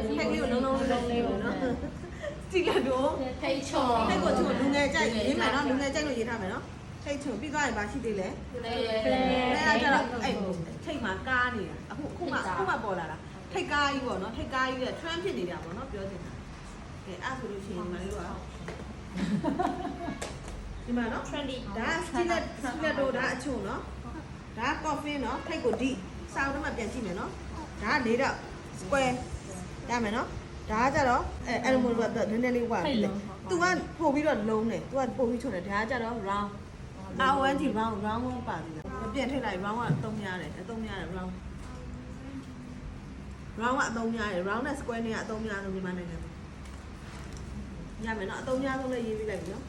ထိုက်ကလေးကိုလုံးလေးပေါ့နော်ကြည့်လိုက်တော့ ထိတ်ချော် ထိုက်ကိုချုံလူငယ်ကြိုက်ရေးမယ်နော်လူငယ်ကြိုက်လို့ရေးထားမယ်နော်ထိတ်ချုံပြီးသွားရင်ဘာရှိသေးလဲလဲအဲ့ကျတော့အဲ့ထိတ်မှာကားနေတာအခုမှပေါ်လာတာထိတ်ကားကြီးပေါ့နော်ထိတ်ကားကြီးက trend ဖြစ်နေတာပေါ့နော်ပြောချင်တာကဲအဲ့ဆိုလို့ရှိရင်ဒီမှာလေးတော့ဒီမှာနော် trendy ဒါစတီလက်တို့ဒါအချုံနော်ဒါ coffee နော်ထိတ်ကိုဒီစောင်းတော့မှပြန်ကြည့်မယ်နော်ဒါ၄တော့ square ရမယ်နော်ဒါကကြတော့အဲ့လိုမျိုးတော့နည်းနည်းလေးဝါတယ်သူကပို့ပြီးတော့လုံးတယ်သူကပို့ပြီးချုံတယ်ဒါကကြတော့ round R1G round ပါသေးတယ်မပြန်ထိတ်လိုက် round ကအသုံးများတယ်round ကအသုံးများတယ် round နဲ့ square နဲ့ကအသုံးများဆုံးဒီမှာနိုင်ငံမှာရမယ်နော်အသုံးများဆုံးလည်းရေးပြလိုက်ပြီနော်